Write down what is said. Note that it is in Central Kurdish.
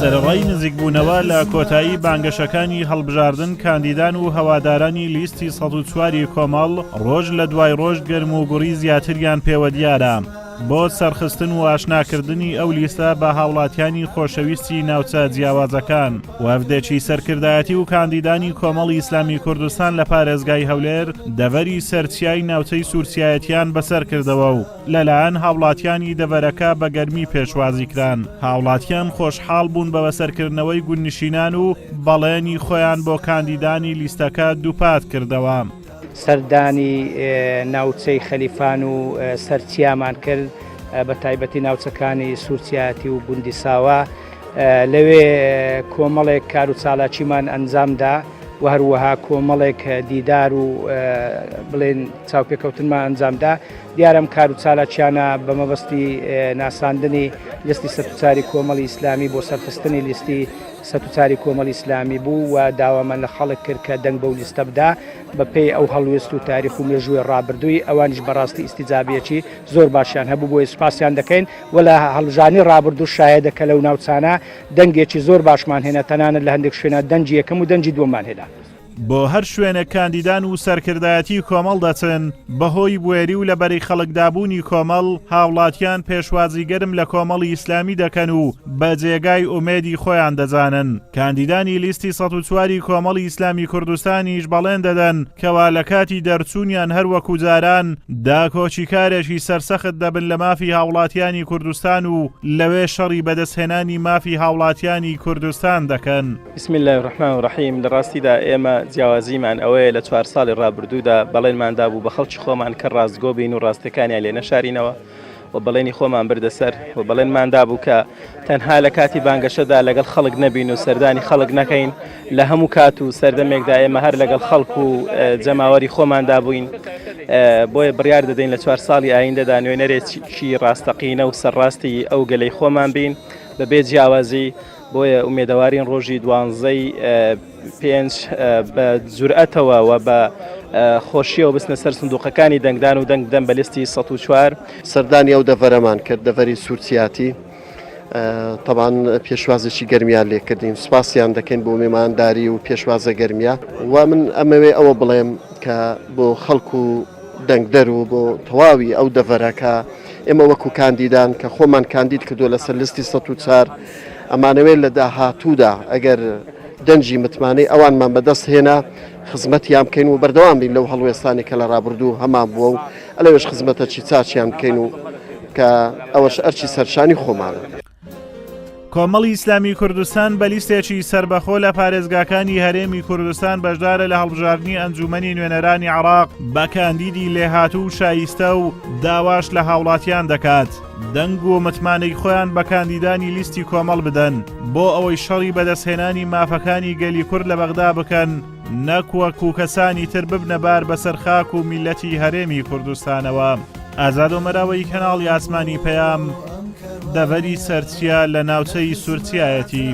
سەرەڕای نزیکبوونەوە لە کۆتایی بانگەشەکانی هەڵبژاردن کاندیدان و هەوادارانی لیستی 104 کۆمەڵ ڕۆژ لە دوای ڕۆژ گەرم و گوڕی زیاتریان پێوە دیارە بۆ سەرخستن و ئاشناکردنی ئەو لیستە بە هاوڵاتیانی خۆشەویستی ناوچە جیاوازەکان وەفدێکی سەرکردایەتی و کاندیدانی کۆمەڵی ئیسلامی کوردستان لە پارێزگای هەولێر دەڤەری سەرچیای ناوچەی سوورچیایەتیان بەسەر کردەوە و لەلایەن هاوڵاتیانی دەڤەرەکە بە گەرمی پێشوازی کران. هاوڵاتیان خۆشحاڵ بوون بە بەسەرکردنەوەی گوندنشینان و بەڵێنی خۆیان بۆ کاندیدانی لیستەکە دووپات کردەوە. سەردانی ناوچەی خەلیفان و سەرچیامان کرد بە تایبەتی ناوچەکانی سوورچیاتی و گوندی ساوا لەوێ کۆمەڵێک کار و چالاکیمان ئەنجامدا و هەروەها کۆمەڵێک دیدار و بڵێن چاوپێکەوتنمان ئەنجامدا. دیارم کار و چالاکیانە بە مەبەستی ناساندنی لیستی 104 کۆمەڵی ئیسلامی بۆ سەرخستنی لیستی 104 کۆمەڵی ئیسلامی بوو و داوامان لە خەڵک کرد کە دەنگ بەو لیستە بدا بەپێی ئەو هەڵوێست و تاریخ و مێژووی ڕابردووی ئەوانیش بەڕاستی ئیستیجابیەکی زۆر باشیان هەبوو بۆی سوپاسیان دەکەین و لە هەڵبژاردنی ڕابردوو شایەدەکە لەو ناوچانە دەنگێکی زۆر باشمان هێنا تەنانەت لە هەندێک شوێنە دەنگی یەکەم و دەنگی دووەممان هێنا. بۆ هەر شوێنە کاندیدان و سەرکردایەتی کۆمەڵ دەچن بەهۆی بوێری و لەبەری خەڵکدابوونی کۆمەڵ هاوڵاتیان پێشوازی گەرم لە کۆمەڵی ئیسلامی دەکەن و بە جێگای ئومێدی خۆیان دەزانن. کاندیدانی لیستی 104 کۆمەڵی ئیسلامی کوردستانیش بەڵێن دەدەن کەوا لە کاتی دەرچوونیان هەروەکو جاران داکۆچی کارێکی سەرسەخت دەبن لە مافی هاوڵاتیانی کوردستان و لەوێ شەڕی بەدەستهێنانی مافی هاوڵاتیانی کوردستان دەکەن. بسم الله الرحمن الرحیم. لە ڕاستیدا ئێمە جیاوازیمان ئەوەیە لە 4 ساڵی ڕابردوودا بەڵێنماندا بوو بە خەڵکی خۆمان کە ڕاستگۆ بین و ڕاستەکانیان لێ نەشارینەوە و بەڵێنی خۆمان بردەسەر و بەڵێنماندا بوو کە تەنها لە کاتی بانگەشەدا لەگەڵ خەڵک نەبین و سەردانی خەڵک نەکەین لە هەموو کات و سەردەمێکدا ئێمە هەر لەگەڵ خەڵک و جەماوەری خۆماندا بووین. بۆیە بڕیار دەدەین لە 4 ساڵی ئایندەدا نوێنەرێکی ڕاستەقینە و سەرڕاستی ئەو گەلەی خۆمان بین بەبێ جیاوازی. بۆیە ئومێدەوارین ڕۆژی 12 5 بە جورئەتەوە و بە خۆشیەوە بستنە سەر سندوقەکانی دەنگدان و دەنگ بدەن بە لیستی 104. سەردانی ئەو دەڤەرەمان کرد دەڤەری سوورچیاتی تەبان پێشوازێکی گەرمیان لێ کردین. سوپاسیان دەکەین بۆ مێمانداری و پێشوازە گەرمیە و من ئەمەوێ ئەوە بڵێم کە بۆ خەڵکو و دەنگدەر و بۆ تەواوی ئەو دەڤەرەکە ئێمە وەکو کاندیدان کە خۆمان کاندید کردو لەسەر لیستی 104 ئەمانەوێت لە داهاتوودا ئەگەر دەنجی متمانەی ئەوانمان بەدەست هێنا خزمەتیان بکەین و بەردەوام بین لەو هەڵوێستانی کە لە ڕابردوو هەمان بووە و ئەلەوێش خزمەتەکی چاچیان بکەین و کە ئەوەش ئەرچی سەرشانی خۆمانە. کۆمەڵی ئیسلامی کوردستان بە لیستێکی سربەخۆ لە پارێزگاکانی هەرێمی کوردستان بەشدارە لە هەڵبژاردننی ئەنجومەنی نوێنەرانی عێراق بە کاندیدی لێهاتوو شایستە و داواش لە هاوڵاتیان دەکات دەنگ و متمانەی خۆیان بە کاندیدانی لیستی کۆمەڵ بدەن بۆ ئەوەی شەڕی بەدەستهێنانی مافەکانی گەلی کورد لە بەغدا بکەن نەکوەکو کەسانی تر ببنەبار بەسەر خاک و میلەتی هەرێمی کوردستانەوە. ئازاد و مەراوەی کەناڵی ئاسمانی پەیام دەڤەری سەرچیا لە ناوچەی سوورچیایەتی.